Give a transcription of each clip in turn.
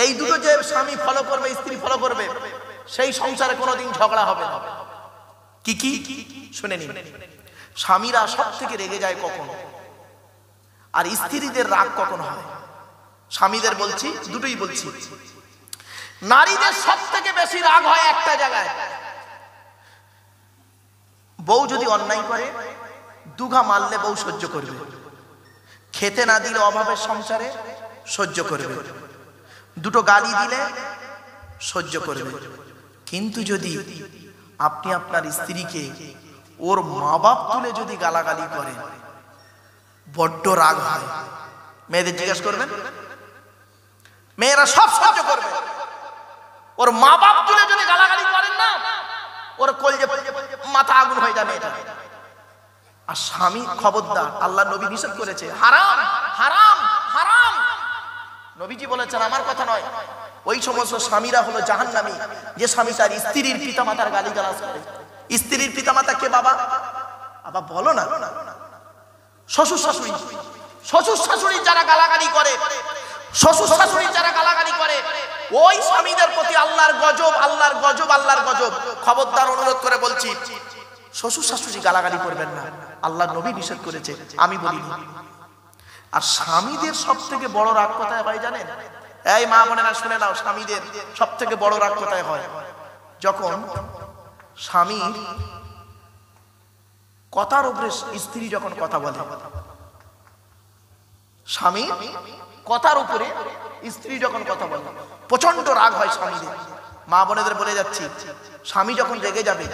এই দুটো যে স্বামী ফলো করবে, স্ত্রী ফলো করবে, সেই সংসারে কোনোদিন ঝগড়া হবে না। কি কি শুনে নিন। স্বামীরা সব থেকে রেগে যায় কখন, আর স্ত্রীদের রাগ কখন হয়? স্বামীদের বলছি, দুটোই বলছি। নারীদের সব থেকে বেশি রাগ হয় একটা জায়গায়, বউ যদি অন্যায় করে, দুঘা মারলে বউ সহ্য করবে, খেতে না দিলে অভাবের সংসারে সহ্য করবে, দুটো গালি দিলে সহ্য করবে। কিন্তু যদি আপনি আপনার স্ত্রীকে ওর মা বাপ তুলে যদি গালাগালি করেন, বড্ড রাগ হয়। মেয়েদের জিজ্ঞাসা করবেন, মেয়েরা সব সহ্য করবে। ওর মা বাপ তুলে যদি গালাগালি করেন না, ওর কলজে মাথা আগুন হয়ে যাবে এটা। আর স্বামী খবরদার, আল্লাহ নবী নিষেধ করেছে, হারাম হারাম হারাম। নবীজি বলেছেন, আমার কথা নয়। ওই সমস্ত স্বামীরা হলো জাহান্নামী যে স্বামী তার স্ত্রীর পিতামাতার গালিগালাজ করে। স্ত্রীর পিতামাতা কে বাবা? বাবা বলো না। শ্বশুর শাশুড়ি, শ্বশুর শাশুড়ি যারা গালাগালি করে, শ্বশুর শাশুড়ি যারা গালাগালি করে, ওই স্বামীদের প্রতি আল্লাহর গজব, আল্লাহর গজব, আল্লাহর গজব। খবরদার, অনুরোধ করে বলছি, শ্বশুর শাশুড়ি গালাগালি করবেন না, আল্লাহ নবী নিষেধ করেছে, আমি বলিনি। আর স্বামীদের সব থেকে বড় রাগ কোথায় হয় জানেন? এই মা বোনেরা শুনে নাও, স্বামীদের সব থেকে বড় রাগ কোথায় হয়? যখন স্বামী কথার উপরে স্ত্রী যখন কথা বলে, স্বামী কথার উপরে স্ত্রী যখন কথা বলে, প্রচন্ড রাগ হয় স্বামীদের। মা বোনেদের বলে যাচ্ছি, স্বামী যখন রেগে যাবে,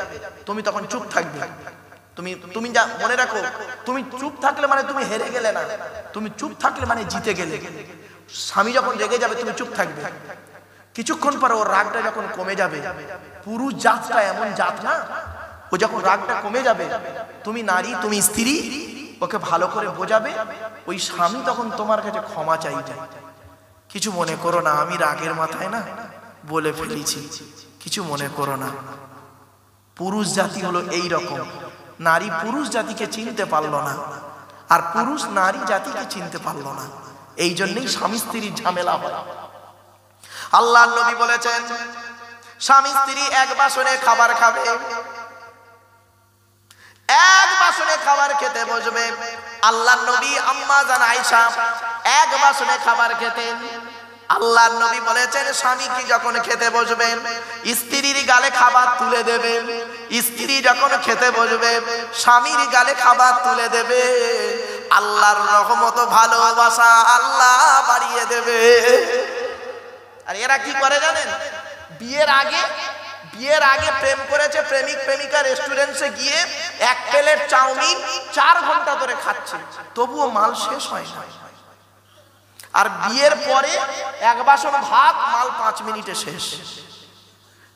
তুমি তখন চুপ থাকবে। তুমি যা মনে রাখো, তুমি চুপ থাকলে মানে তুমি হেরে গেলে না, তুমি চুপ থাকলে মানে জিতে গেলে। স্বামী যখন রেগে যাবে, তুমি চুপ থাকবে। কিছুক্ষণ পরে ওর রাগটা যখন কমে যাবে, পুরুষ জাতটা এমন জাত না, ও যখন রাগটা কমে যাবে, তুমি নারী, তুমি স্ত্রী, ওকে ভালো করে বোঝাবে, ওই স্বামী তখন তোমার কাছে ক্ষমা চাইবে। কিছু মনে করো না, আমি রাগের মাথায় না বলে ফেলেছি, কিছু মনে করো না। পুরুষ জাতি হলো এই রকম, নারী পুরুষ জাতিকে চিনতে পারলো না, আর পুরুষ নারী জাতিকে চিনতে পারলো না। এই জন্যই স্বামী স্ত্রীর ঝামেলা হয়। আল্লাহর নবী বলেছেন, স্বামী স্ত্রী এক বাসনে খাবার খাবে, এক বাসনে খাবার খেতে বসবে। আল্লাহর নবী আম্মা জান আয়েশা এক বাসনে খাবার খেতেন। আল্লাহর নবী বলেছেন, স্বামী কি যখন খেতে বসবেন, স্ত্রীর গালে খাবার তুলে দেবেন। স্ত্রী যখন খেতে বসবে, স্বামীর গালে খাবার তুলে দেবে। আল্লাহর রহমত, ভালোবাসা আল্লাহ বাড়িয়ে দেবে। আর এরা কি করে জানেন? বিয়ের আগে প্রেম করেছে, প্রেমিক প্রেমিকা রেস্টুরেন্টে গিয়ে এক প্লেট চাউমিন 4 ঘন্টা ধরে খাচ্ছে, তবুও মাল শেষ হয় না। আর বিয়ের পরে এক বাসন ভাত, মাল 5 মিনিটে শেষ।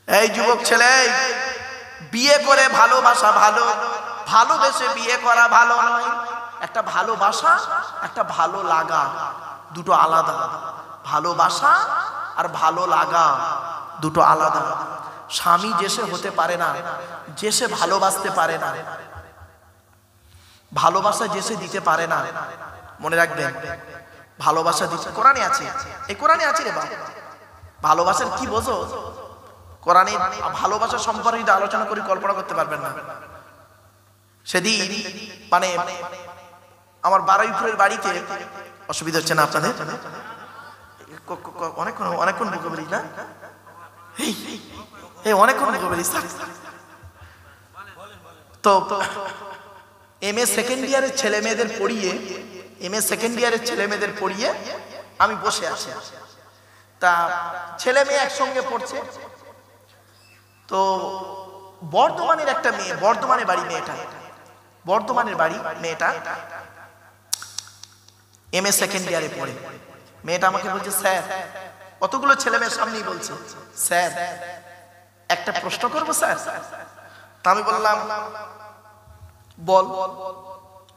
এই যুবক ছেলে, বিয়ে করে ভালোবাসা ভালো, ভালোবেসে বিয়ে করা ভালো নয়। একটা ভালোবাসা, একটা ভালো লাগা, দুটো আলাদা। ভালোবাসা আর ভালো লাগা দুটো আলাদা। স্বামী যেসে হতে পারে না, যেসে ভালোবাসতে পারে না, ভালোবাসা যেসে দিতে পারে না, মনে রাখবেন, ভালোবাসা দিতে কোরআনে আছে, এই কোরআনে আছে রে বাবা। ভালোবাসার কি বোঝো? কোরআনে ভালোবাসা সম্পর্কে আলোচনা করে কল্পনা করতে পারবেন না। সেদিন মানে আমার বারুইপুরের বাড়িতে, অসুবিধা হচ্ছে না আপনাদের? অনেকক্ষণ বুকে বলি না, অনেকক্ষণ বুকে বলি। তো এমএ সেকেন্ড ইয়ারের ছেলে মেয়েদের পড়িয়ে আমি বসে আছি। তা ছেলে মেয়ে একসঙ্গে পড়ছে। তো বর্ধমানের একটা মেয়ে, বর্ধমানের বাড়ি মেয়েটা এমএ সেকেন্ড ইয়ারে পড়ে। মেয়েটা আমাকে বলছে, স্যার, কতগুলো ছেলে মেয়ের সামনেই বলছে, স্যার একটা প্রশ্ন করবো স্যার? তা আমি বললাম, বল।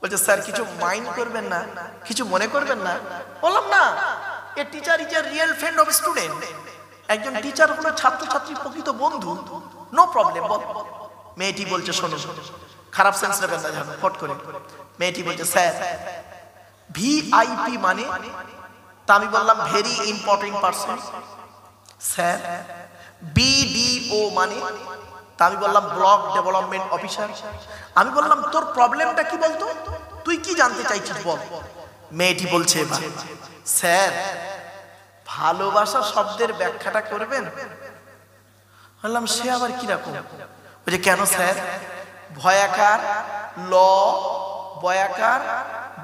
বলছে, স্যার কিছু মাইন্ড করবেন না, কিছু মনে করবেন না? বললাম, না, a teacher is a real friend of student. একজন টিচার হলো ছাত্রছাত্রীর প্রকৃত বন্ধু, নো প্রবলেম, বল। মেয়েটি বলছে, শোনো, খারাপ সেন্স নেবেন না যেন, ফট করে। মেয়েটি বলছে, স্যার ভিআইপি মানে? তা আমি বললাম, very important person. Sir BDO মানে? তা আমি বললাম ব্লক ডেভেলপমেন্ট অফিসার। আমি বললাম তোর প্রবলেমটা কি বলতো, তুই কি জানতে চাইছিস বল। মেয়েটি বলছে এবার, স্যার ভালোবাসা শব্দের ব্যাখ্যাটা করবেন। বললাম সে আবার কিরকম? বলছে কেন স্যার? ভয়াকার ল, বয়াকার,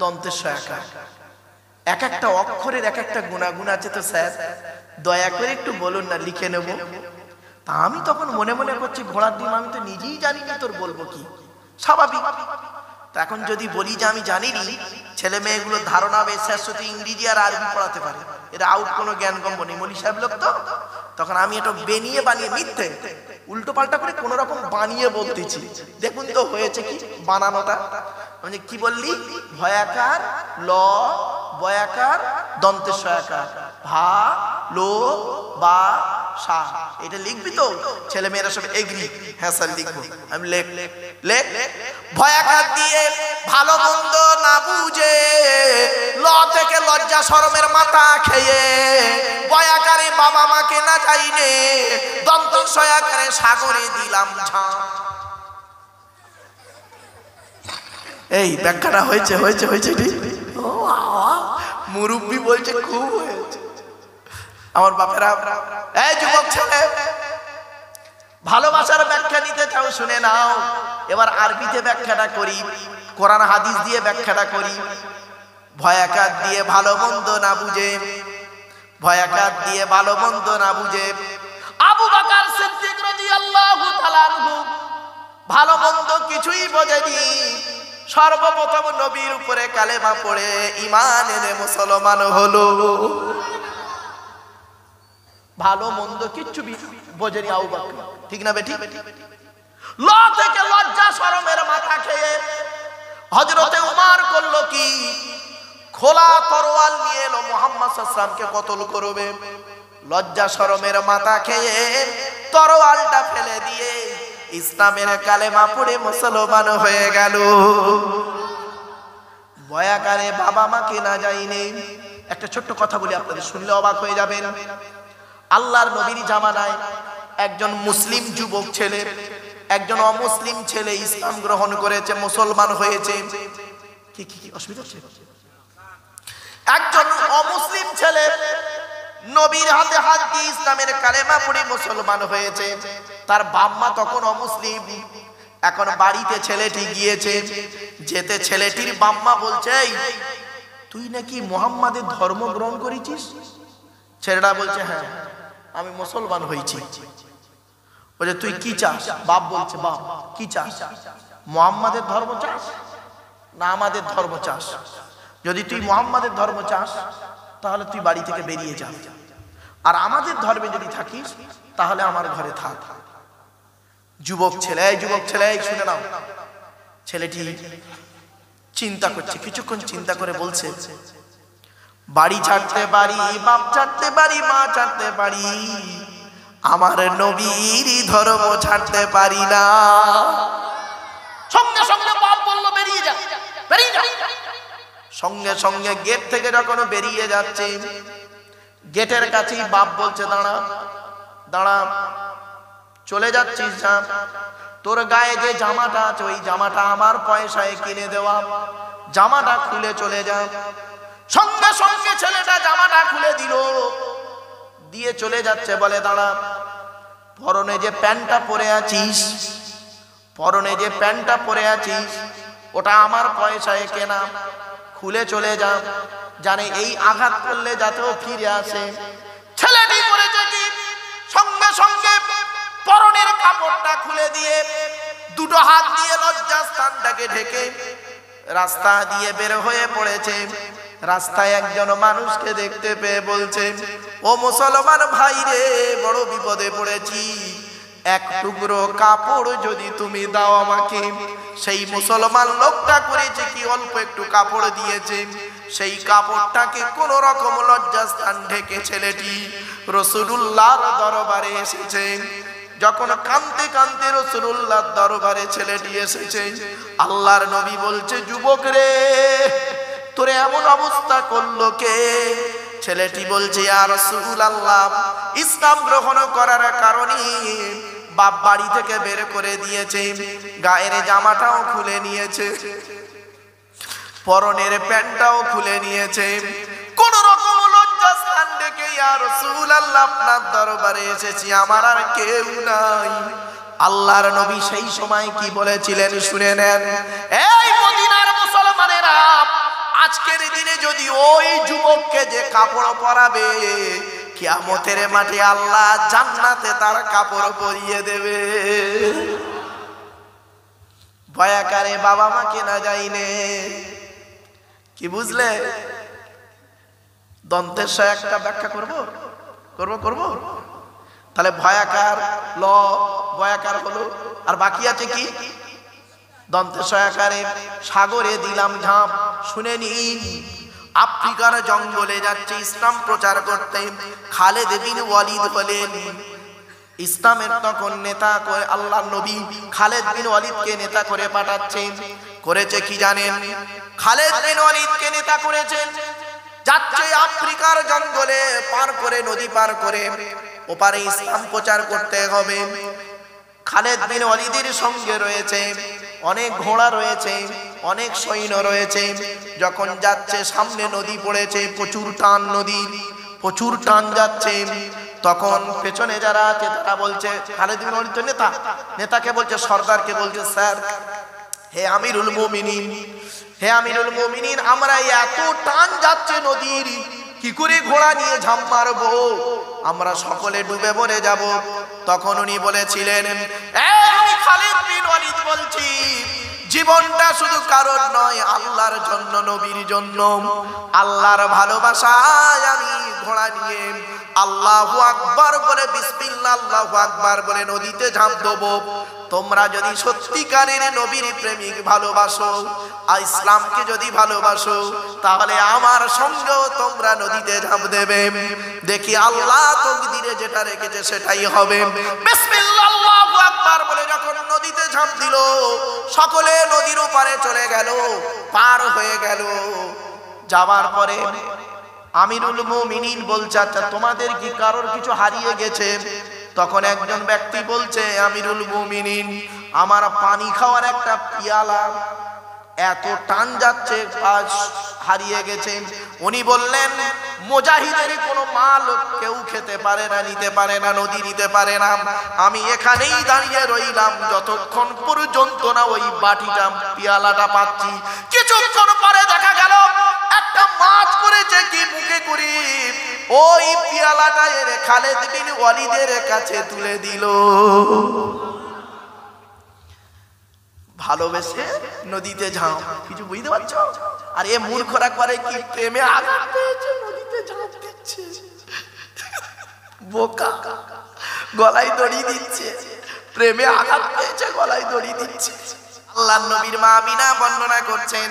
দন্তের সয়াকার, এক একটা অক্ষরের এক একটা গুণাগুণ আছে তো স্যার, দয়া করে একটু বলুন না, লিখে নেব। তা আমি তখন মনে মনে করছি ঘোড়ার ডিম, আমি তো নিজেই জানি না তোর বলবো কি, স্বাভাবিক। তা এখন যদি বলি যে আমি জানিনি, ছেলে মেয়েগুলো ধারণা হবে স্যার শুধু ইংরেজি আর আরবি পড়াতে পারে, এরা আউট কোনো জ্ঞান গম্য নেই, মলি সাহেব লোক তো। তখন আমি এটা বেনিয়ে বানিয়ে মিথ্যে উল্টো পাল্টা করে কোন রকম বানিয়ে বলতেছি। দেখুন তো হয়েছে কি বানানোটা। মানে কি বললি? ভয়াকার ল, বয়াকার, দন্তের সয়াকার, ভা লো বা সা, এটা লিখবি তো? ছেলে মেয়েরা সব এগ্রি, হ্যাঁ স্যার লিখবো। আমি লেখ লেখ লেখ। ভয়াকার দিয়ে ভালো মন্দ না বুঝে, ল থেকে লজ্জা শরমের মাথা খেয়ে, বয়াকারে বাবা মাকে না যাইনে, দন্ত সয়াকারে সাগরে দিলাম ঝাঁ। এই ব্যাখ্যাটা হয়েছে হয়েছে হয়েছে ঠিক। মুরব্বি বলছে খুব হয়েছে। আমার বাপেরা, এই যুবক ছেলে, ভালোবাসার ব্যাখ্যা নিতে চাও শুনে নাও। এবার আরবিতে ব্যাখ্যাটা করি, কোরআন হাদিস দিয়ে ব্যাখ্যাটা করি। ভয়াকার দিয়ে ভালো মন্দ না বুঝে, ভয়াকার দিয়ে ভালো মন্দ না বুঝে, আবু বকর সিদ্দিক রাদিয়াল্লাহু তাআলা আনহু ভালো মন্দ কিছুই বোঝেনি। সর্বপ্রথম নবীর উপরে কালেমা পড়ে ঈমান এনে মুসলমান হলো। ভালো মন্দ কিচ্ছু বোঝেনি আবু বকর, ঠিক না বেটি? ল থেকে লজ্জা শরমের মাথা খেয়ে হযরতে উমর করলো কি? খোলা তরোয়াল নিয়ে এলো, মুহাম্মদ সাল্লাল্লাহু আলাইহি ওয়াসাল্লামকে কতল করবে। লজ্জা শরমের মাথা খেয়ে তরোয়ালটা ফেলে দিয়ে ইসলামের কালেমা পড়ে মুসলমান হয়ে গেল। বয়াকারে বাবা মাকে না যায়নি। একটা ছোট্ট কথা বলি, আপনাদের শুনলে অবাক হয়ে যাবেন। আল্লাহর নবীর জামানায় একজন মুসলিম যুবক ছেলে, একজন অমুসলিম ছেলে ইসলাম গ্রহণ করেছে, মুসলমান হয়েছে। কি কি অসুবিধা হচ্ছে? একজন অমুসলিম ছেলে নবীর হাতে হাত দিয়ে ইসলামের কালেমা পড়ে মুসলমান হয়েছে। তার বাপ মা তখন অমুসলিম। এখন বাড়িতে ছেলেটি গিয়েছে, যেতে ছেলেটির বাপ মা বলছে, তুই নাকি মুহাম্মাদের ধর্ম গ্রহণ করেছিস? ছেলেটা বলছে, হ্যাঁ আমি মুসলমান হয়েছি। বলে তুই কি চাস? বাপ বলছে, বাপ কি চাস? মুহাম্মাদের ধর্ম চাস না আমাদের ধর্ম চাস? যদি তুই মুহাম্মাদের ধর্ম চাস তাহলে তুই বাড়ি থেকে বেরিয়ে যা, আর আমাদের ধর্মে যদি থাকিস তাহলে আমার ঘরে থাক। যুবক ছেলে, যুবক ছেলে শুনে নাও। ছেলেটি চিন্তা করছে, কিছুক্ষণ চিন্তা করে বলছে, বাড়ি ছাড়তে পারি, বাপ ছাড়তে পারি, মা ছাড়তে পারি, আমার নবীর ধর্ম ছাড়তে পারি না। সঙ্গে সঙ্গে বাপ বলল, বেরিয়ে যা, বেরিয়ে যা। সঙ্গে সঙ্গে গেট থেকে যখন বেরিয়ে যাচ্ছে, গেটের কাছেই বাপ বলছে, দাঁড়া দাঁড়া, চলে যাচ্ছিস না? তোর গায়ে যে জামাটা আছে ওই জামাটা আমার পয়সায় কিনে দেওয়া, জামাটা খুলে চলে যা। সঙ্গে সঙ্গে ছেলেটা জামাটা খুলে দিল, দিয়ে চলে যাচ্ছে। বলে দাঁড়া, পরনে যে প্যান্টটা পরে আছিস, পরনে যে প্যান্টটা পরে আছিস ওটা আমার পয়সায় কেনা, খুলে চলে যা। জানে এই আঘাত করলে যাতেও ফিরে আসে। ছেলেটি করেছে কি? সঙ্গে সঙ্গে পরনের কাপড়টা খুলে দিয়ে দুটো হাত দিয়ে লজ্জাস্থানটাকে ঢেকে রাস্তা দিয়ে বের হয়ে পড়েছে। রাস্তায় একজন মানুষকে দেখতে পেয়ে বলছে, ও মুসলমান ভাই রে, বড় বিপদে পড়েছি, এক টুকরো কাপড় যদি তুমি দাও আমাকে। সেই মুসলমান লোকটা করেছে কি, অল্প একটু কাপড় দিয়েছে, সেই কাপড়টাকে কোন রকম লজ্জাস্থান ঢেকে ছেলেটি রাসূলুল্লাহর দরবারে এসেছে। যখন কাঁদতে কাঁদতে রাসূলুল্লাহর দরবারে ছেলেটি এসেছে, আল্লাহর নবী বলছে, যুবক রে, তোরে এমন অবস্থা করলো কে? ছেলেটি বলছে, ইয়া রাসূলুল্লাহ, ইসলাম গ্রহণ করার কারণে বাপ বাড়ি থেকে বের করে দিয়েছে, গায়ের জামাটাও খুলে নিয়েছে, পরনের প্যান্টটাও খুলে নিয়েছে, কোন রকম লজ্জাস্থান ডেকে ইয়া রাসূলুল্লাহ আপনার দরবারে এসেছি, আমার আর কেউ নাই। আল্লাহর নবী সেই সময় কি বলেছিলেন শুনে নেন। এই মদিনার মুসলমানেরা, আজকের দিনে যদি ওই যুবককে যে কাপড় পরাবে, কিয়ামতের মাঠে আল্লাহ জান্নাতে তার কাপড় পরিয়ে দেবে। ভয়াকারে বাবা মাকে না যাইনে, কি বুঝলে? দন্তের একটা ব্যাখ্যা করব। তাহলে ভয়াকার ল ভয়াকার হলো, আর বাকি আছে কি? দন্তের সয়াকারে সাগরে দিলাম ঝাঁপ। শুনে নিন, আফ্রিকার জঙ্গলে যাচ্ছে ইসলাম প্রচার করতে। খালেদ বিন ওয়ালিদ হলেন ইসলামের তখন নেতা করে। আল্লাহর নবী খালেদ বিন ওয়ালিদকে নেতা করে পাঠাচ্ছেন। করেছে কি জানেন? খালেদ বিন ওয়ালিদকে নেতা করেছেন, যাচ্ছে আফ্রিকার জঙ্গলে পার করে, নদী পার করে ওপারে ইসলাম প্রচার করতে হবে। খালেদ বিন ওয়ালিদের সঙ্গে রয়েছে অনেক ঘোড়া, রয়েছে অনেক সৈন্য রয়েছে। যখন যাচ্ছে সামনে নদী পড়েছে, প্রচুর টান, নদী প্রচুর টান যাচ্ছে। তখন পেছনে যারা আছে তারা বলছে, খালেদ বিন ওয়ালিদ তো নেতাকে বলছে, সর্দারকে বলছে, স্যার, হে আমিরুল মুমিনিন, হে আমিরুল মুমিনিন, আমরা এত টান যাচ্ছে নদীর, কি করে ঘোড়া নিয়ে ঝাঁপ মারবো? আমরা সকলে ডুবে মরে যাব। তখন উনি বলেছিলেন, আমি খালিদ বিন ওয়ালিদ বলছি, জীবনটা শুধু কারণ নয়, আল্লাহর জন্য, নবীর জন্য, আল্লাহর ভালোবাসায় আমি ঘোড়া নিয়ে আল্লাহু আকবার বলে, বিসমিল্লাহ আল্লাহু আকবার বলে নদীতে ঝাঁপ দেবো। তোমরা যদি সত্যিকারের নবীর প্রেমিক ভালোবাসো, আর ইসলামকে যদি ভালোবাসো, তাহলে আমার সঙ্গেও তোমরা নদীতে ঝাঁপ দেবে। দেখি আল্লাহ তকদিরে যেটা রেখেছে সেটাই হবে। বিসমিল্লাহ আল্লাহু আকবার বলে যখন নদীতে ঝাঁপ দিল, সকলে নদীর ওপারে চলে গেল, পার হয়ে গেল। যাওয়ার পরে আমিরুল মুমিনিন বলছে, আচ্ছা তোমাদের কি কারোর কিছু হারিয়ে গেছে? তখন একজন ব্যক্তি বলছে, আমিরুল মুমিনিন, আমার পানি খাওয়ার একটা পিয়ালা এত টান যাচ্ছে, হারিয়ে গেছে। উনি বললেন, মুজাহিদের কোনো মাল কেউ খেতে পারে না, নিতে পারে না, নদী নিতে পারে না। আমি এখানেই দাঁড়িয়ে রইলাম যতক্ষণ পর্যন্ত না ওই বাটিটা, পিয়ালাটা পাচ্ছি। কিছুক্ষণ পরে দেখা গেল একটা মাছ করেছে কি মুখে করে, ওই পিয়ালাটা এনে খালেদ বিন ওয়ালিদের কাছে তুলে দিল। ভালোবেসে নদীতে ঝাঁপ, কিছু বুঝতে পারছো? আর এ মূর্খরা করে কি, প্রেমে আঘাত পেয়েছে নদীতে ঝাঁপ দিচ্ছে, বোকা, গলায় দড়ি দিচ্ছে, প্রেমে আঘাত পেয়েছে গলায় দড়ি দিচ্ছে। আল্লাহর নবীর মা আমিনা বর্ণনা করছেন,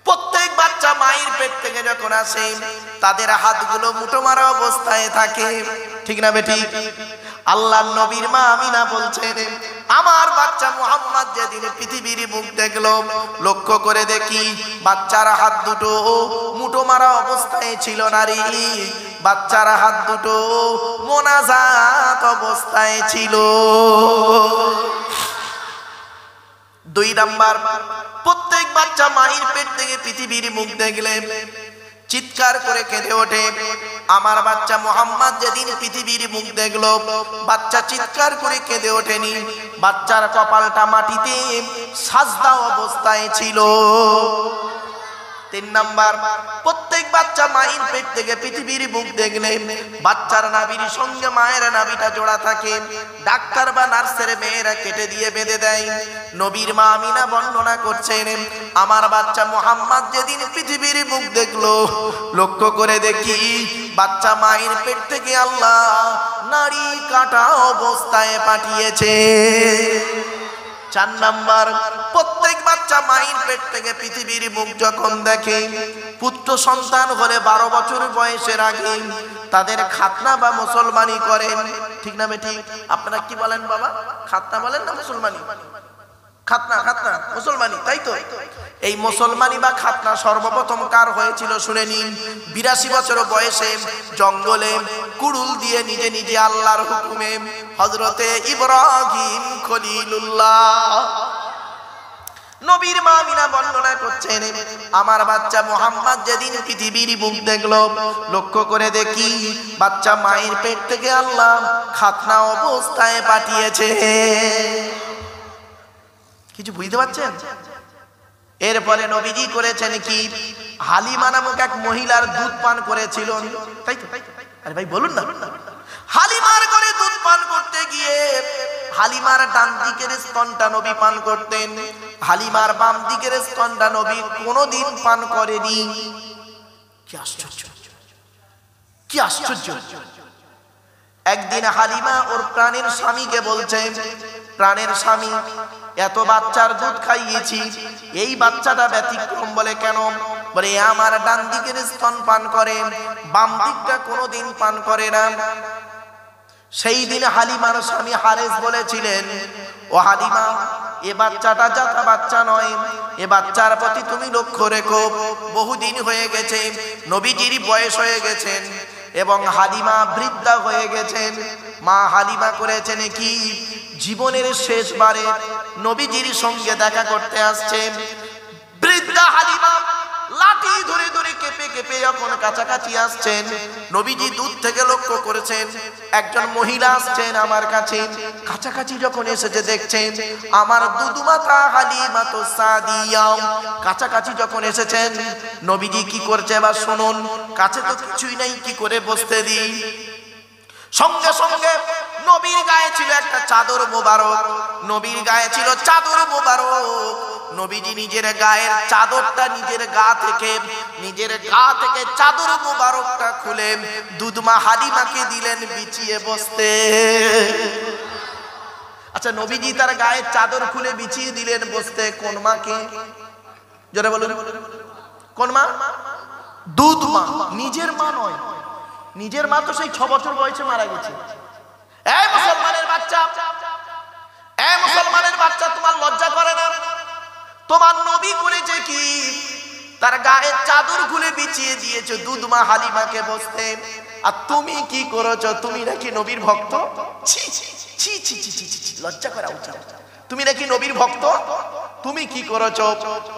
প্রত্যেক বাচ্চা মায়ের পেট থেকে যখন আসে, তাদের হাতগুলো মুঠো মারা অবস্থায় থাকে, ঠিক না বেটি? আল্লাহর নবীর মা আমিনা বলছেন, আমার বাচ্চা মুহাম্মদ যেদিন পৃথিবীর মুখ দেখলো, লক্ষ্য করে দেখি বাচ্চার হাত দুটো মুঠো মারা অবস্থায় ছিল না রে, বাচ্চার হাত দুটো মোনাজাত অবস্থায় ছিল। 2 নাম্বার, প্রত্যেক বাচ্চা মায়ের পেট থেকে পৃথিবীর মুখ দেখলে চিৎকার করে কেঁদে ওঠে। আমার বাচ্চা মুহাম্মদ যেদিন পৃথিবীর মুখ দেখলো, বাচ্চা চিৎকার করে কেঁদে ওঠেনি, বাচ্চার কপালটা মাটিতে সাজদা অবস্থায় ছিল। 3 নাম্বার, প্রত্যেক বাচ্চা মায়ের পেট থেকে পৃথিবীর মুখ দেখলে বাচ্চার নাভির সঙ্গে মায়ের নাভিটা জোড়া থাকে, ডাক্তার বা নার্সের মেয়েরা কেটে দিয়ে বেঁধে দেয়। নবীর মা আমিনা বর্ণনা করছেন, আমার বাচ্চা মুহাম্মদ যেদিন পৃথিবীর মুখ দেখলো, লক্ষ্য করে দেখি বাচ্চা মায়ের পেট থেকে আল্লাহ নাড়ি কাটা অবস্থায় পাঠিয়েছে। 4 নাম্বার, প্রত্যেক বাচ্চা মায়ের পেট থেকে পৃথিবীর মুখ যখন দেখে, পুত্র সন্তান হলে 12 বছর বয়সের আগে তাদের খাতনা বা মুসলমানি করেন, ঠিক না বেটি? আপনারা কি বলেন বাবা, খাতনা বলেন না মুসলমানি? খাতনা খাতনা মুসলমানি, তাই তো? এই মুসলমানি বা খাতনা সর্বপ্রথম কার হয়েছিল শুনে নিন। 82 বছর বয়সে জঙ্গলে কুড়ুল দিয়ে নিজে নিজে আল্লাহর হুকুমে হযরতে ইব্রাহিম খলিলুল্লাহ নবীর মা আমিনা বর্ণনা করছেন, আমার বাচ্চা মুহাম্মদ যেদিন পৃথিবীর মুখ দেখলো, লক্ষ্য করে দেখি বাচ্চা মায়ের পেট থেকে আল্লাহ খাতনা অবস্থায় পাঠিয়েছে। কিছু বুঝতে পারছেন? এরপরে নবীজি করেছেন কি, হালিমা নামক এক মহিলার দুধ পান করেছিল, তাই তো? আরে ভাই বলুন না। হালিমার ঘরে দুধ পান করতে গিয়ে হালিমার ডান দিকের স্তনটা নবী পান করতেন, হালিমার বাম দিকের স্তনটা নবী কোনোদিন পান করেনি। কি আশ্চর্য, কি আশ্চর্য! একদিন হালিমা ওর প্রাণের স্বামীকে বলছে, প্রাণের স্বামী, এত বাচ্চার দুধ খাইয়েছি, এই বাচ্চাটা ব্যতিক্রম। বলে কেন? বলে আমার ডান দিকের স্তন পান করে, বাম দিকটা কোনোদিন পান করে না। সেই দিন হালিমার স্বামী হারেস বলেছিলেন, ও হালিমা, এ বাচ্চাটা যাতা বাচ্চা নয়, এ বাচ্চার প্রতি তুমি লক্ষ্য রেখো। বহুদিন হয়ে গেছে, নবীজির বয়স হয়ে গেছেন এবং হালিমা বৃদ্ধা হয়ে গেছেন। মা হালিমা করেছেন কি, জীবনের শেষবারে নবীজির সঙ্গে দেখা করতে আসছেন। বৃদ্ধা হালিমা লাঠি ধরে ধরে কেঁপে কেঁপে যখন কাছাকাছি আসছেন, নবীজি দূর থেকে লক্ষ্য করেছেন একজন মহিলা আসছেন আমার কাছে। কাছাকাছি যখন এসেছে দেখছেন আমার দুধমাতা হালিমা তো সাদিয়া। কাছাকাছি যখন এসেছেন নবীজি কি করছে এবার শুনুন। কাছে তো কিছুই নাই, কি করে বসতে দিই। সঙ্গে সঙ্গে নবীর গায়ে ছিল একটা চাদর মোবারক, নবীর গায়ে ছিল চাদর মোবারক। নবীজি নিজের গায়ের চাদরটা নিজের গা থেকে চাদর মোবারকটা খুলে দুধমা হালিমাকে দিলেন বিছিয়ে বসতে। আচ্ছা, নবীজি তার গায়ের চাদর খুলে বিছিয়ে দিলেন বসতে কোন মাকে? জোরে বলুন, কোন মা? দুধ মা, নিজের মা নয়। নিজের মা তো সেই 6 বছর বয়সে মারা গেছে। এই মুসলমানের বাচ্চা, এই মুসলমানের বাচ্চা, তোমার লজ্জা করে না? তোমার নবী করেছে কি, তার গায়ের চাদর খুলে বিছিয়ে দিয়েছে দুধ মা হালিমাকে বসতে, আর তুমি কি করেছো? তুমি নাকি নবীর ভক্ত? ছি ছি ছি ছি ছি ছি, লজ্জা করা উচিত। তুমি নাকি নবীর ভক্ত, তুমি কি করেছো?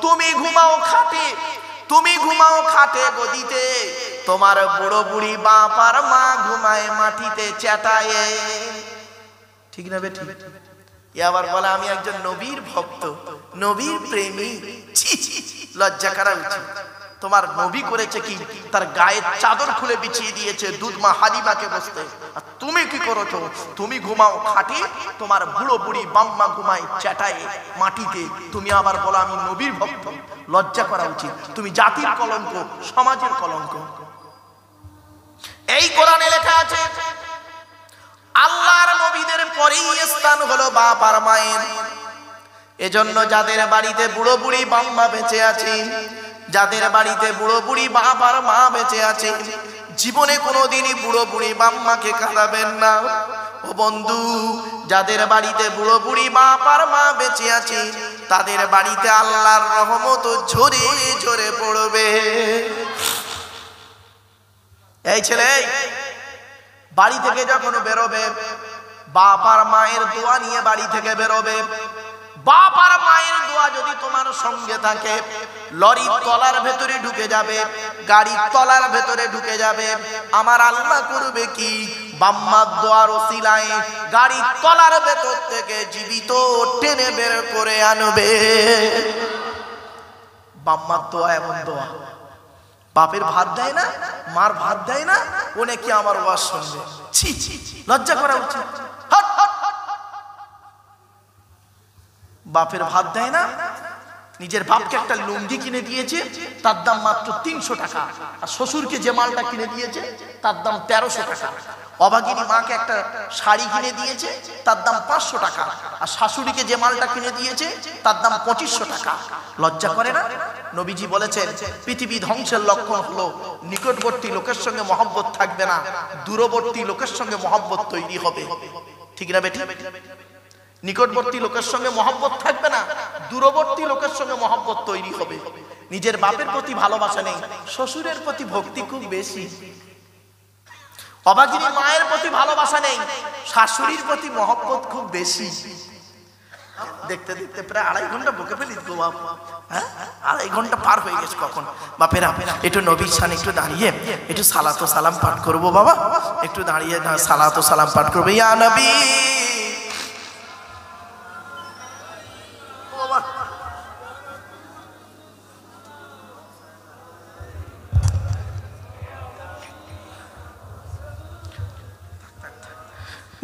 তুমি ঘুমাও খাটে, তুমি ঘুমাও খাটে গদিতে, তোমার বুড়ো বুড়ি বাপ আর মা ঘুমায় মাটিতে চেটায়। ঠিক না বেঠিক? আবার বলে আমি একজন নবীর ভক্ত, নবীর প্রেমী। লজ্জা করা উচিত। তোমার নবী করেছে কি, তার গায়ের চাদর খুলে বিছিয়ে দিয়েছে দুধ মা হালিমাকে বসতে, আর তুমি কি করেছো? তুমি ঘুমাও খাটে, তোমার বুড়ো বুড়ি বাম্মা ঘুমায় চেটায় মাটিতে, তুমি আবার বলো আমি নবীর ভক্ত। লজ্জা করা উচিত। তুমি জাতির কলঙ্ক, সমাজের কলঙ্ক। এই কোরআনে লেখা আছে আল্লাহর নবীদের পরেই স্থান হলো বাপ আর মায়ের। এজন্য যাদের বাড়িতে বুড়ো বুড়ি বাম্মা বেঁচে আছে, যাদের বাড়িতে বুড়ো বুড়ি বাপ আর মা বেঁচে আছে, জীবনে কোনোদিনই বুড়ো বুড়ি বাম্মাকে কাঁদাবেন না। ও বন্ধু, যাদের বাড়িতে বুড়ো বুড়ি বাপ আর মা বেঁচে আছে, তাদের বাড়িতে আল্লাহর রহমত ঝরে ঝরে পড়বে। এই ছেলে, বাড়ি থেকে যখন বেরোবে, বাপ আর মায়ের দোয়া নিয়ে বাড়ি থেকে বেরোবে। বাপ আর মায়ের দোয়া যদি তোমার সঙ্গে থাকে, লরির তলার ভেতরে ঢুকে যাবে, গাড়ির তলার ভেতরে ঢুকে যাবে। আমার আল্লাহ করবে কি, বাম্মার দোয়ার ওসিলায় গাড়ির তলার ভেতর থেকে জীবিত টেনে বের করে আনবে। বাম্মার দোয়া এমন দোয়া, বাপের ভাত দেয় না, মার ভাত দেয় না, ও নাকি আমার ওয়াজ শুনবে। ছি ছি, লজ্জা করা উচিত। বাপের ভাত দেয় না, নিজের বাপকে একটা লুঙ্গি কিনে দিয়েছে, তার দাম মাত্র 300 টাকা, আর শ্বশুরকে যে মালটা কিনে দিয়েছে তার দাম 1300 টাকা। অভাগিনী মাকে একটা শাড়ি কিনে দিয়েছে, তার দাম 500 টাকা, আর শাশুড়িকে যে মালটা কিনে দিয়েছে তার দাম 2500 টাকা। লজ্জা করে না? নবীজি বলেছেন পৃথিবী ধ্বংসের লক্ষণ হলো নিকটবর্তী লোকের সঙ্গে মহব্বত থাকবে না, দূরবর্তী লোকের সঙ্গে মহব্বত তৈরি হবে। ঠিক না বেটি? নিকটবর্তী লোকের সঙ্গে মহব্বত থাকবে না, দূরবর্তী লোকের সঙ্গে মহব্বত তৈরি হবে। নিজের বাপের প্রতি ভালোবাসা নেই, শ্বশুরের প্রতি ভক্তি খুব বেশি। অভাগিনী মায়ের প্রতি ভালোবাসা নেই, শাশুড়ির প্রতি মহব্বত খুব বেশি। দেখতে দেখতে প্রায় 2.5 ঘন্টা বকে ফেলি গো বাপ। হ্যাঁ, 2.5 ঘন্টা পার হয়ে গেছে কখন। বাপেরা একটু নবীর শানে একটু দাঁড়িয়ে একটু সালাত ও সালাম পাঠ করবো বাবা, একটু দাঁড়িয়ে সালাত ও সালাম পাঠ করবো। ইয়া নবী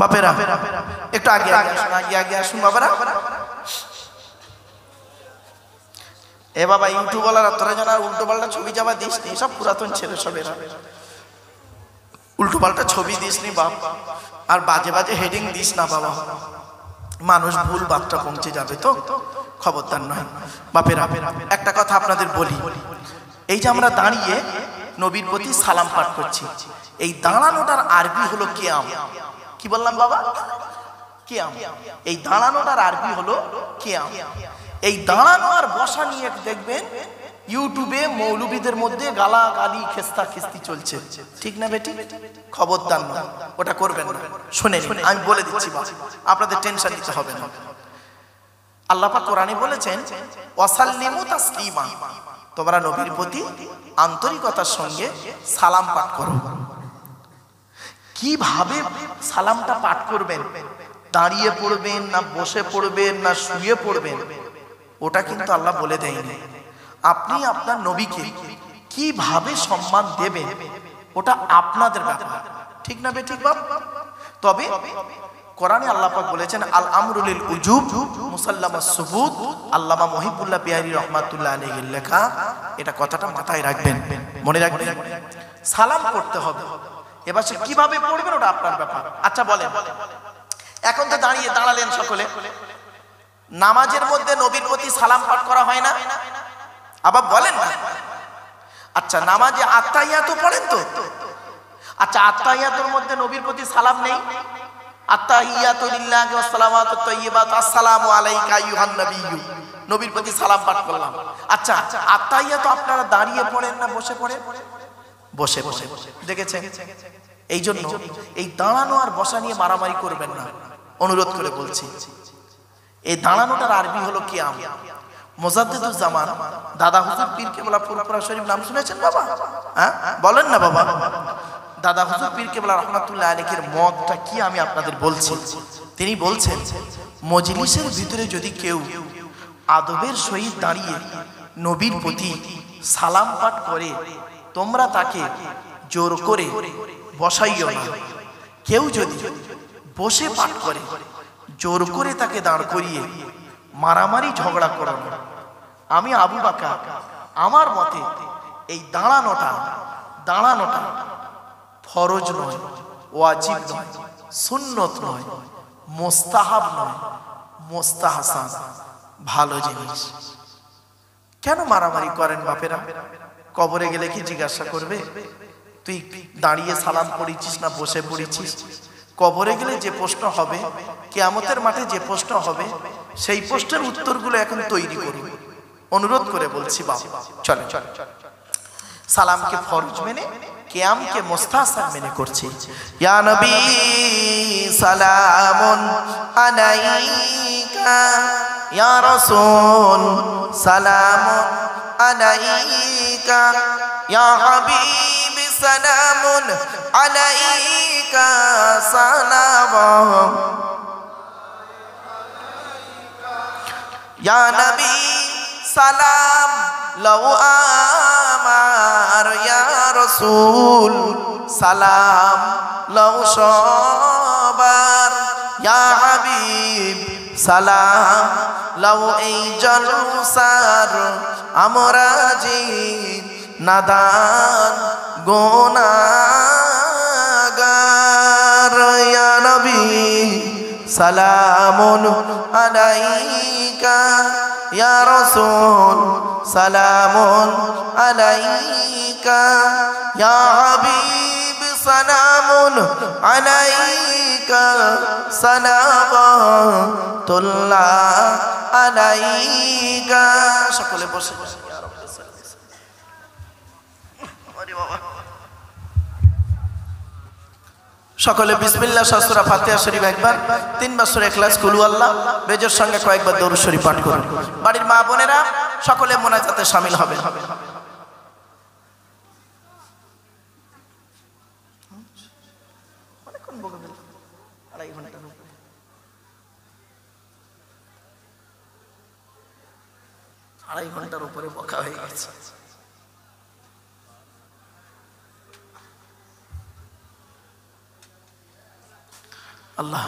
বাপেরা একটু আগে আগে আসুন বাবারা। এ বাবা ইউটিউব ওয়ালারা তোরা যেন উল্টো পাল্টা ছবি যাবা দিস নি, সব পুরাতন ছেলে সব এরা উল্টো পাল্টা ছবি দিস নি বাপ, আর বাজে বাজে হেডিং দিস না বাবা, মানুষ ভুল বার্তা পৌঁছে যাবে তো, খবরদার নয় বাপেরা। একটা কথা আপনাদের বলি, এই যে আমরা দাঁড়িয়ে নবীর প্রতি সালাম পাঠ করছি, এই দাঁড়ানোটার আরবি হলো কিয়াম। কি বললাম বাবা? কিয়াম। এই দাঁড়ানোটার আরবি হলো কিয়াম। এই দাঁড়ানো আর বসা নিয়ে দেখবেন ইউটিউবে মৌলবীদের মধ্যে গালাগালি খেস্তা খিস্তি চলছে, ঠিক না বেটি? খবরদার না, ওটা করবেন না। শুনে নিন, আমি বলে দিচ্ছি বাবা, আপনাদের টেনশন নিতে হবে না। আল্লাহ পাক কোরআনে বলেছেন ওয়াসাল্লিমু তাসলিমা, তোমরা নবীর প্রতি আন্তরিকতার সঙ্গে সালাম পাঠ করো। কিভাবে সালামটা পাঠ করবেন, দাঁড়িয়ে পড়বেন না বসে পড়বেন না শুয়ে পড়বেন, ওটা কিন্তু আল্লাহ বলে দেয়নি। আপনি আপনার নবীকে কিভাবে সম্মান দেবেন ওটা আপনাদের ব্যাপার, ঠিক না বেঠিক বাপ? তবে কোরআনে আল্লাহ পাক বলেছেন আল আমরু লিল উজুব মুসাল্লামাস সুবুত, আল্লামা মহিবুল্লাহ বিহারী রহমাতুল্লাহ আলাইহির লেখা। এটা কথাটা মাথায় রাখবেন, মনে রাখবেন। সালাম করতে হবে, এবার সে কিভাবে পড়বেন ওটা আপনার ব্যাপার। আচ্ছা বলেন, এখন তো দাঁড়ালেন সকলে, নামাজের মধ্যে নবীর প্রতি সালাম পাঠ করা হয় না? আবার বলেন না। আচ্ছা নামাজে আত্তাহিয়াতু পড়েন তো? আচ্ছা আত্তাহিয়াতুর মধ্যে নবীর প্রতি সালাম নেই? আত্তাহিয়াতু লিল্লাহি ওয়াস সালাওয়াতুত তাইয়্যিবাত আসসালামু আলাইকা আইয়ুহান নাবিয়্যু, নবীর প্রতি সালাম পাঠ করলাম। আচ্ছা আত্তাহিয়াতু আপনারা দাঁড়িয়ে পড়েন না বসে পড়েন? বসে বসে দেখেছেন। এই জন্য এই দাঁড়ানো আর বসা নিয়ে মারামারি করবেন না, অনুরোধ করে বলছি। এই দাঁড়ানোটার আরবি হলো কিয়াম। মুজাদ্দিদুজ জামান দাদা হুজুর পীর কেবলা ফুরফুরা শরীফ নাম শুনেছেন বাবা? হ্যাঁ বলেন না বাবা। দাদা হুজুর পীর কেবলা রহমাতুল্লাহ আলাইহির মতটা কি আমি আপনাদের বলছি। তিনি বলছেন মজলিসের ভিতরে যদি কেউ আদবের সহিত দাঁড়িয়ে নবীর প্রতি সালাম পাঠ করে, তোমরা তাকে জোর করে বসাইও না। কেউ যদি বসে পাঠ করে, জোর করে তাকে দাঁড় করিয়ে মারামারি ঝগড়া করানো, আমি আবু বকর আমার মতে এই দাঁড়ানোটা ফরজ নয়, ওয়াজিব নয়, সুন্নত নয়, মুস্তাহাব নয়, মুস্তাহসান, ভালো জিনিস। কেন মারামারি করেন বাপেরা? কবরে গেলে কি জিজ্ঞাসা করবে তুই দাঁড়িয়ে সালাম পড়েছিস না বসে পড়েছিস? কবরে গেলে যে প্রশ্ন হবে, কিয়ামতের মাঠে যে প্রশ্ন হবে, সেই প্রশ্নের উত্তরগুলো এখন তৈরি করি। অনুরোধ করে বলছি বাবা, চলে সালামকে ফরজ মেনে কিয়ামকে মুস্তাহসান মেনে করছি। ইয়া নবী সালামুন আলাইকা, ইয়া রাসূল সালামুন আলাইকা, ইয়া হাবিবি সালামুন আলাইকা, সালাম ইয়া নবী সালাম লও আমার, ইয়া রাসূল সালাম লও সবার, ইয়া হাবিব সালাম লও এই জলসার আমরা যে নাদান গুনাহগার, ইয়া নবী সালামুন আলাইকা, ইয়া রাসূল সালামুন আলাইকা, ইয়া হাবিব সালামুন আলাইকা সালাওয়াতুল্লাহ আলাইকা। সকলে বসে বসে সকলে বিসমিল্লাহ সূরা ফাতিহা শরীফ একবার, 3 বার সূরা ইখলাস, কুল আল্লাহ, বেজোর সঙ্গে কয়েকবার দরুদ শরীফ পাঠ করুন। বাড়ির মা বোনেরা সকলে মোনাজাতে শামিল হবে। আড়াই ঘন্টার উপরে বকা হয়ে গেছে। আল্লাহ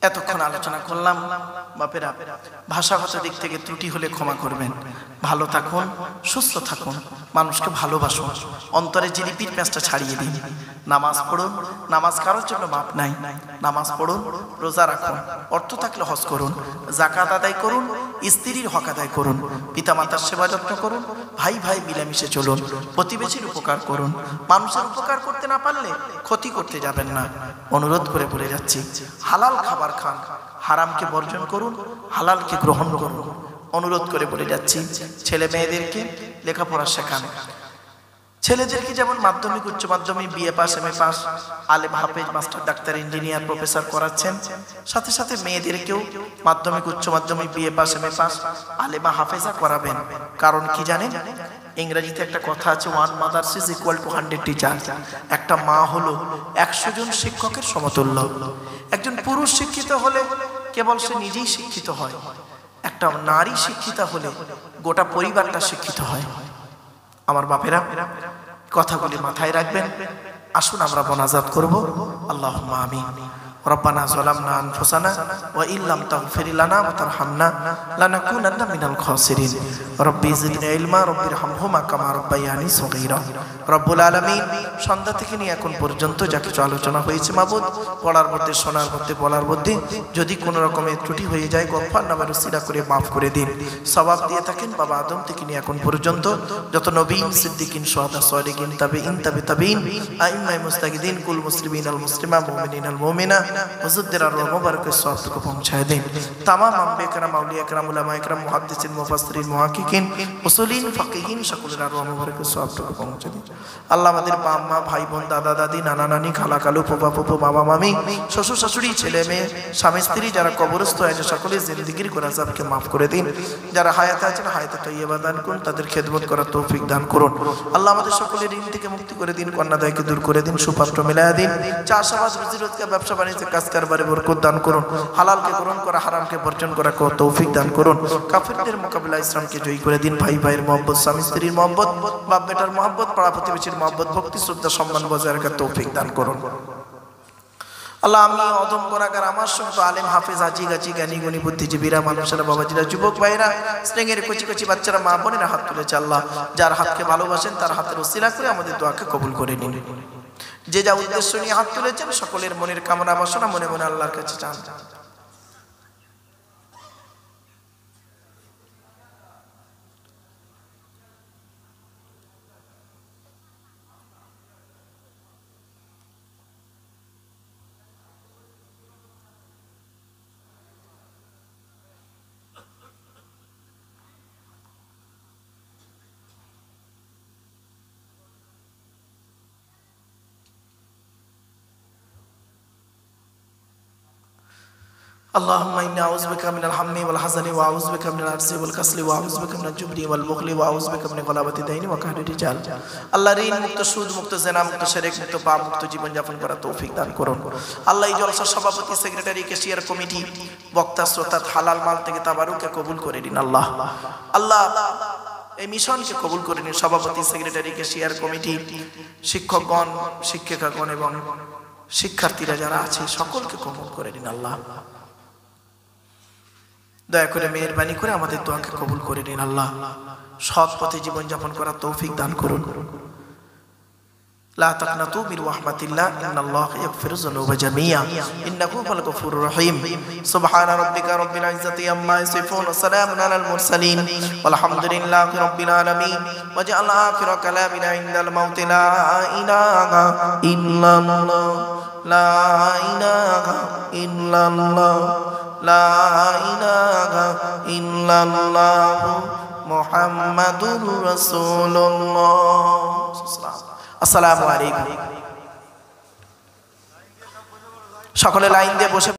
এতক্ষণ আলোচনা করলাম। বাপেরা, ভাষাগত দিক থেকে ত্রুটি হলে ক্ষমা করবেন। ভালো থাকুন, সুস্থ থাকুন, মানুষকে ভালোবাসুন, অন্তরে জিলিপির প্যাঁচটা ছাড়িয়ে দিন। নামাজ পড়ুন, নামাজ কারোর জন্য মাপ নাই। নামাজ পড়ুন, রোজা রাখুন, অর্থ থাকলে হজ করুন, যাকাত আদায় করুন, স্ত্রীর হক আদায় করুন, পিতামাতার সেবা যত্ন করুন, ভাই ভাই মিলেমিশে চলুন, প্রতিবেশীর উপকার করুন। মানুষের উপকার করতে না পারলে ক্ষতি করতে যাবেন না। অনুরোধ করে বলে যাচ্ছি, হালাল খাবার খান, হারামকে বর্জন করুন, হালালকে গ্রহণ করুন। অনুরোধ করে বলে যাচ্ছি, ছেলে মেয়েদেরকে লেখাপড়া শেখান। ছেলেদেরকে যেমন মাধ্যমিক, উচ্চ মাধ্যমিক, বিএ পাস, এমএ পাস, আলেম, হাফেজ, মাস্টার, ডাক্তার, ইঞ্জিনিয়ার, প্রফেসর করাচ্ছেন, সাথে সাথে মেয়েদেরকেও মাধ্যমিক, উচ্চ মাধ্যমিক, বিএ পাস, এমএ পাস, আলেমা, হাফেজা করাবেন। কারণ কি জানেন? ইংরেজিতে একটা কথা আছে, 1 mother is equal to 100 teacher। একটা মা হলো 100 জন শিক্ষকের সমতুল্য। একজন পুরুষ শিক্ষিত হলে কেবল সে নিজেই শিক্ষিত হয়, একটা নারী শিক্ষিত হলে গোটা পরিবারটা শিক্ষিত হয়। আমার বাপেরা, কথাগুলি মাথায় রাখবেন। আসুন আমরা মোনাজাত করব। আল্লাহুম্মা আমিন। রব্বানা যালামনা আনফুসানা ওয়া ইল্লাম তাগফির লানা ওয়া তারহামনা লানাকুনান্না মিনাল খাসিরিন। রব্বি জিদনি ইলমা রব্বিরহামহুমা কামা রাব্বায়ানি সগীরা। রব্বুল আলামিন, সন্ধ্যা থেকে নিয়ে এখন পর্যন্ত যা কিছু আলোচনা হয়েছে মাবুদ, পড়ার মধ্যে, শোনার মধ্যে, বলার মধ্যে যদি কোনো রকমের ত্রুটি হয়ে যায়, গফফার নামের উসিলা করে মাফ করে দিন। সওয়াব দিয়ে থাকেন বাবা আদম থেকে নিয়ে এখন পর্যন্ত যত নবীন, সিদ্দিকিন, শুহাদা, সালিহিন, তাবিঈন, তাবিঈন, আইম্মায়ে মুজতাহিদিন, কুল মুসলিমিন আল মুসলিমা, মুমিনিন আল মুমিনা, হুজুরদের আর মুবারকের সওয়াবটুকু পৌঁছায় দেন। তামাম আম্বিয়া কেরাম, আউলিয়া কেরাম, উলামায়ে কেরাম, মুহাদ্দিসিন, মুফাসসিরিন, মুহাক্কিকিন, উসুলিন, ফাকিহিন সকলের আর মুবারকের সওয়াবটুকু পৌঁছে দিন। আল্লাহ আমাদের বাপ মা, ভাই বোন, দাদা দাদি, নানা নানি, খালা খালু, ফুফা ফুফু, মামা মামি, শ্বশুর শাশুড়ি, ছেলে মেয়ে, স্বামী স্ত্রী যারা কবরস্থ হয়েছে সকলের জিন্দেগির গুনাহ সবকে মাফ করে দিন। যারা হায়াতে আছেন হায়াতে তাইয়্যিবা দান করুন, তাদের খেদমত করার তৌফিক দান করুন। আল্লাহ আমাদের সকলের ঋণ থেকে মুক্তি করে দিন, কন্যাদায়কে দূর করে দিন, সুপাত্র মিলায়া দিন। চাষাবাদ, রুজি রোজগার, ব্যবসা বাণিজ্য, কাজ কারবারে বরকত দান করুন। হালালকে গ্রহণ করা, হারামকে বর্জন করা তৌফিক দান করুন। কাফিরদের মোকাবিলা ইসলামকে জয়ী করে দিন। ভাই ভাইয়ের মহব্বত, স্বামী স্ত্রীর মহব্বত, বাপ বেটার মহব্বত, পাড়া প্রতিবেশীর মহব্বত, ভক্তি, শ্রদ্ধা, সম্মান বজায় রাখার তৌফিক দান করুন। আল্লাহ, আমি অদম গুনাহগার, আমার সঙ্গে আলেম, হাফেজ, হাজি গাছি, জ্ঞানী গুণী, বুদ্ধিজীবীরা, মানুষেরা, বাবাজিরা, যুবক ভাইরা, স্নেহের কচি কচি বাচ্চারা, মা বোনেরা হাত তুলেছে। আল্লাহ, যার হাতকে ভালোবাসেন তার হাতের ওসিলা করে আমাদের দোয়াকে কবুল করে নিন। যে যা উদ্দেশ্য নিয়ে হাত তুলেছেন সকলের মনের কামনা বাসনা মনে মনে আল্লাহর কাছে চান। اللهم إني أعوذ بك من الهم والحزن وأعوذ بك من العجز والكسل وأعوذ بك من الجبن والبخل وأعوذ بك من غلبة الدين وقهر الرجال আল্লাহ ঋণ মুক্ত সুদ মুক্ত জেনা মুক্ত শিরক মুক্ত পাপ মুক্ত জীবন যাপন করার তৌফিক দান করুন আল্লাহ এই জলসার সভাপতি সেক্রেটারি কেশিয়ার কমিটি বক্তা শ্রোতা হালাল মাল থেকে তাবারুকে কবুল করে নিন আল্লাহ আল্লাহ এই মিশনকে কবুল করে নিন সভাপতি সেক্রেটারি কেশিয়ার কমিটি শিক্ষকগণ শিক্ষিকাগণ এবং শিক্ষার্থীরা যারা আছে সকলকে কবুল করে নিন আল্লাহ দয়া করে মেহেরবানি করে আমাদের দোয়াকে কবুল করে নিন আল্লাহ সৎ পথে জীবন যাপন করার তৌফিক দান করুন লা তাকনাতু মির রাহমাতিল্লাহ ইন্নাল্লাহা ইয়াগফিরু যুনুবা জামিআ ইন্নাহু হুয়াল গফুরুর রহিম সুবহানা রাব্বিকা রাব্বিল ইজ্জাতি আম্মা ইয়াসিফুন ওয়া সালামুন আলাল মুরসালিন ওয়ালহামদুলিল্লাহি রাব্বিল আলামিন ওয়াজআল আখিরা কালামিনা ইনদাল মাউতি লা ইলাহা ইল্লাল্লাহ লা ইলাহা ইল্লাল্লাহ লা ইলাহা ইল্লাল্লাহ মুহাম্মাদুর রাসূলুল্লাহ আসসালামু আলাইকুম সকলে লাইন দিয়ে বসে